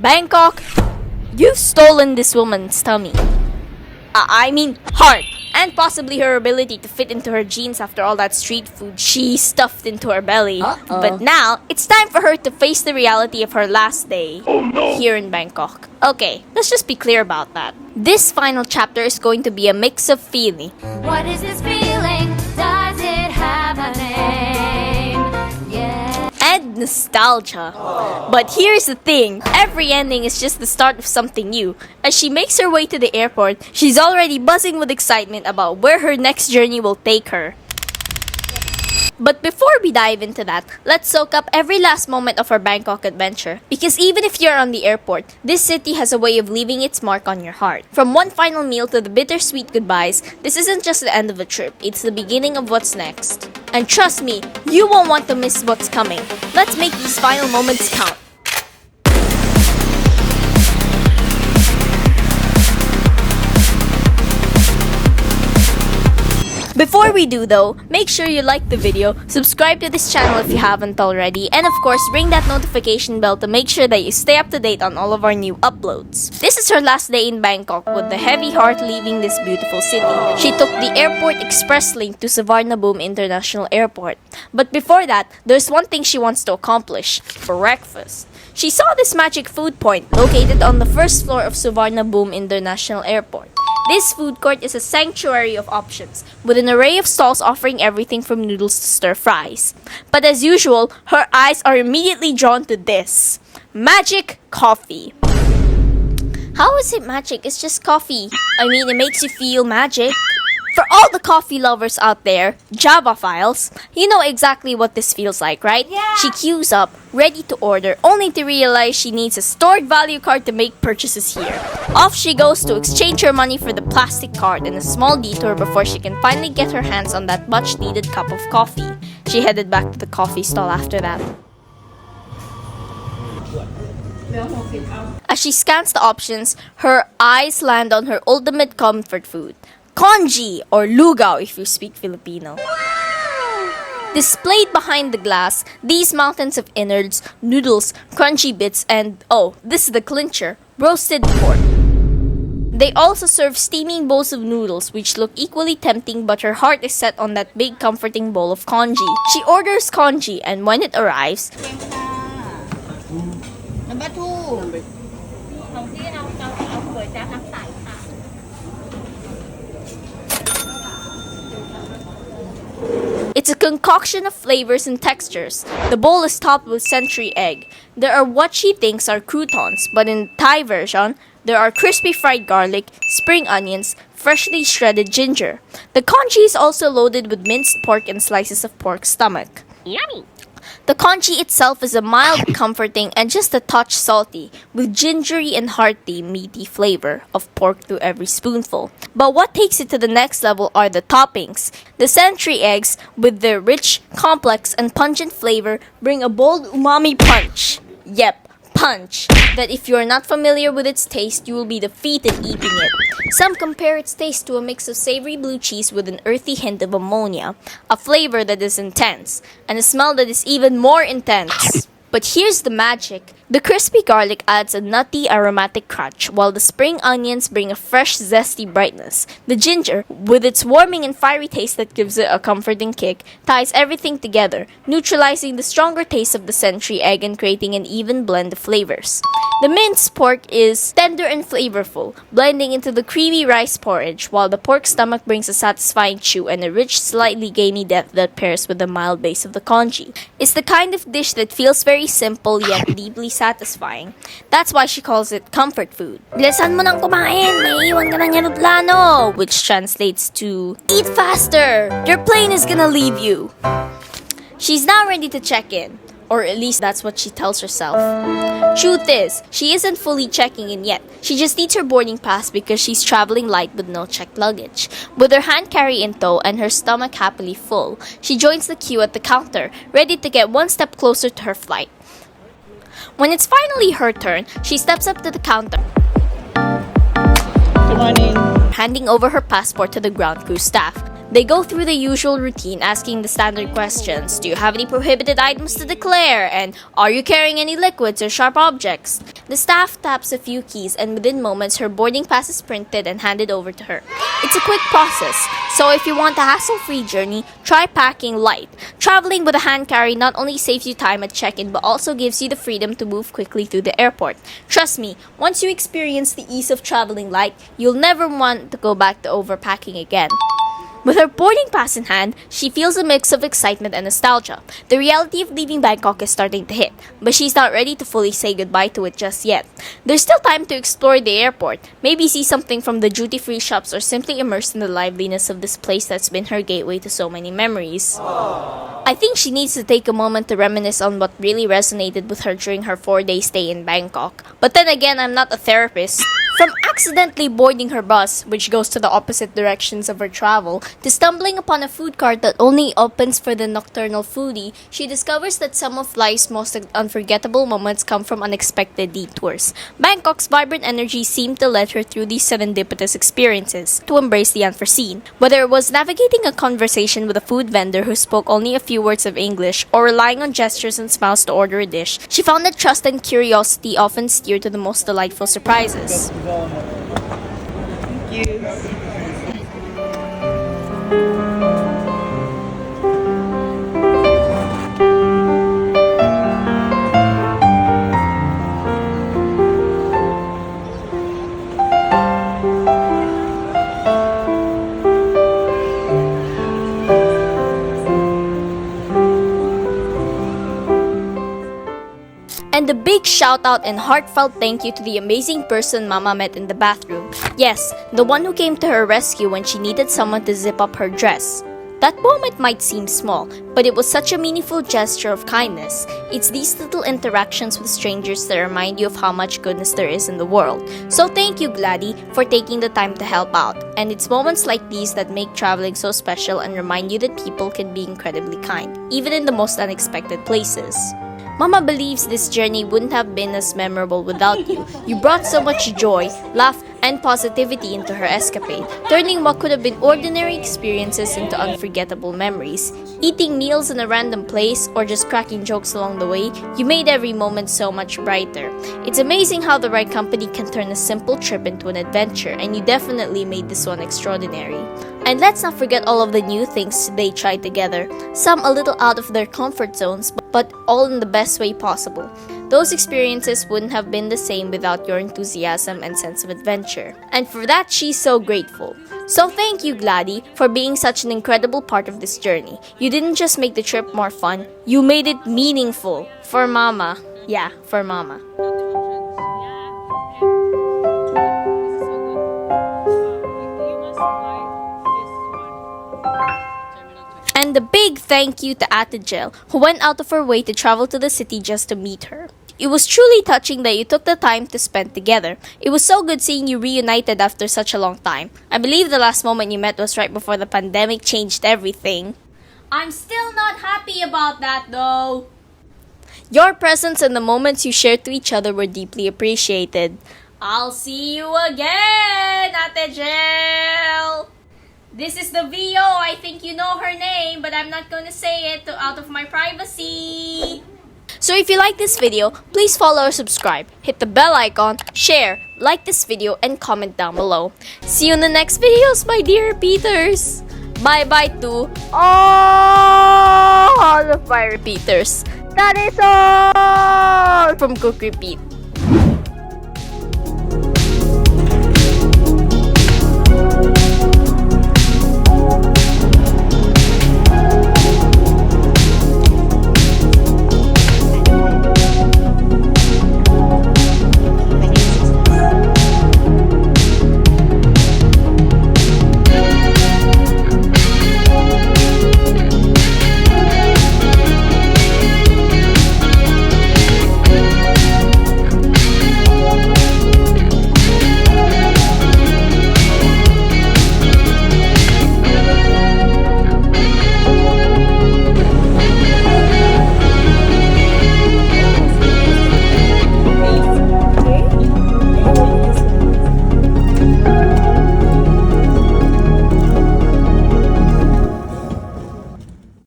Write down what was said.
Bangkok, you've stolen this woman's tummy. I mean heart, and possibly her ability to fit into her jeans after all that street food she stuffed into her belly. But now, it's time for her to face the reality of her last day here in Bangkok. Okay, let's just be clear about that. This final chapter is going to be a mix of feeling. What is this feeling? Does it have a name? Yeah. And nostalgia. But here's the thing, every ending is just the start of something new. As she makes her way to the airport, she's already buzzing with excitement about where her next journey will take her. But before we dive into that, let's soak up every last moment of our Bangkok adventure. Because even if you're on the airport, this city has a way of leaving its mark on your heart. From one final meal to the bittersweet goodbyes, this isn't just the end of a trip, it's the beginning of what's next. And trust me, you won't want to miss what's coming. Let's make these final moments count. Before we do though, make sure you like the video, subscribe to this channel if you haven't already, and of course ring that notification bell to make sure that you stay up to date on all of our new uploads. This is her last day in Bangkok with a heavy heart leaving this beautiful city. She took the airport express link to Savarnabhum International Airport. But before that, there's one thing she wants to accomplish: breakfast. She saw this magic food point located on the first floor of Savarnabhum International Airport. This food court is a sanctuary of options, with an array of stalls offering everything from noodles to stir fries. But as usual, her eyes are immediately drawn to this: magic coffee. How is it magic? It's just coffee. I mean, it makes you feel magic. For all the coffee lovers out there, Javaphiles, you know exactly what this feels like, right? Yeah. She queues up, ready to order, only to realize she needs a stored value card to make purchases here. Off she goes to exchange her money for the plastic card and a small detour before she can finally get her hands on that much-needed cup of coffee. She headed back to the coffee stall after that. As she scans the options, her eyes land on her ultimate comfort food: congee, or lugaw if you speak Filipino. Displayed behind the glass, these mountains of innards, noodles, crunchy bits, and oh, this is the clincher, roasted pork. They also serve steaming bowls of noodles which look equally tempting, but her heart is set on that big comforting bowl of congee. She orders congee, and when it arrives, Number 2 ของที่เอาก๋วยจั๊บน้ำใสค่ะ it's a concoction of flavors and textures. The bowl is topped with century egg. There are what she thinks are croutons, but in the Thai version, there are crispy fried garlic, spring onions, freshly shredded ginger. The congee is also loaded with minced pork and slices of pork stomach. Yummy. The congee itself is a mild, comforting, and just a touch salty, with gingery and hearty, meaty flavor of pork through every spoonful. But what takes it to the next level are the toppings. The century eggs, with their rich, complex, and pungent flavor, bring a bold umami punch. Yep, punch. That if you are not familiar with its taste, you will be defeated eating it. Some compare its taste to a mix of savory blue cheese with an earthy hint of ammonia, a flavor that is intense, and a smell that is even more intense. But here's the magic. The crispy garlic adds a nutty, aromatic crunch, while the spring onions bring a fresh, zesty brightness. The ginger, with its warming and fiery taste that gives it a comforting kick, ties everything together, neutralizing the stronger taste of the century egg and creating an even blend of flavors. The minced pork is tender and flavorful, blending into the creamy rice porridge, while the pork stomach brings a satisfying chew and a rich, slightly gamey depth that pairs with the mild base of the congee. It's the kind of dish that feels very simple yet deeply satisfying. That's why she calls it comfort food. Bilisan mo nang kumain, may iwan ka ng eroplano, which translates to, eat faster, your plane is gonna leave you. She's now ready to check in, or at least that's what she tells herself. Truth is, she isn't fully checking in yet. She just needs her boarding pass because she's traveling light with no checked luggage. With her hand carry in tow and her stomach happily full, she joins the queue at the counter, ready to get one step closer to her flight. When it's finally her turn, she steps up to the counter. Good morning. Handing over her passport to the ground crew staff. They go through the usual routine, asking the standard questions. Do you have any prohibited items to declare? And are you carrying any liquids or sharp objects? The staff taps a few keys, and within moments, her boarding pass is printed and handed over to her. It's a quick process, so if you want a hassle-free journey, try packing light. Traveling with a hand carry not only saves you time at check-in, but also gives you the freedom to move quickly through the airport. Trust me, once you experience the ease of traveling light, you'll never want to go back to overpacking again. With her boarding pass in hand, she feels a mix of excitement and nostalgia. The reality of leaving Bangkok is starting to hit, but she's not ready to fully say goodbye to it just yet. There's still time to explore the airport, maybe see something from the duty-free shops, or simply immerse in the liveliness of this place that's been her gateway to so many memories. I think she needs to take a moment to reminisce on what really resonated with her during her 4-day stay in Bangkok. But then again, I'm not a therapist. From accidentally boarding her bus, which goes to the opposite directions of her travel, to stumbling upon a food cart that only opens for the nocturnal foodie, she discovers that some of life's most unforgettable moments come from unexpected detours. Bangkok's vibrant energy seemed to lead her through these serendipitous experiences, to embrace the unforeseen. Whether it was navigating a conversation with a food vendor who spoke only a few words of English, or relying on gestures and smiles to order a dish, she found that trust and curiosity often steer to the most delightful surprises. Thank you. And a big shout out and heartfelt thank you to the amazing person Mama met in the bathroom. Yes, the one who came to her rescue when she needed someone to zip up her dress. That moment might seem small, but it was such a meaningful gesture of kindness. It's these little interactions with strangers that remind you of how much goodness there is in the world. So thank you, Gladys, for taking the time to help out. And it's moments like these that make traveling so special and remind you that people can be incredibly kind, even in the most unexpected places. Mama believes this journey wouldn't have been as memorable without you. You brought so much joy, laugh, and positivity into her escapade, turning what could have been ordinary experiences into unforgettable memories. Eating meals in a random place or just cracking jokes along the way, you made every moment so much brighter. It's amazing how the right company can turn a simple trip into an adventure, and you definitely made this one extraordinary. And let's not forget all of the new things they tried together, some a little out of their comfort zones, but all in the best way possible. Those experiences wouldn't have been the same without your enthusiasm and sense of adventure. And for that, she's so grateful. So thank you, Gladys, for being such an incredible part of this journey. You didn't just make the trip more fun, you made it meaningful. For Mama. Yeah, for Mama. And a big thank you to Ate Jill, who went out of her way to travel to the city just to meet her. It was truly touching that you took the time to spend together. It was so good seeing you reunited after such a long time. I believe the last moment you met was right before the pandemic changed everything. I'm still not happy about that though. Your presence and the moments you shared to each other were deeply appreciated. I'll see you again, Ate Jill! This is the VO. I think you know her name, but I'm not gonna say it out of my privacy. So if you like this video, please follow or subscribe. Hit the bell icon, share, like this video, and comment down below. See you in the next videos, my dear repeaters. Bye-bye to all of my repeaters. That is all from COOKreapEAT.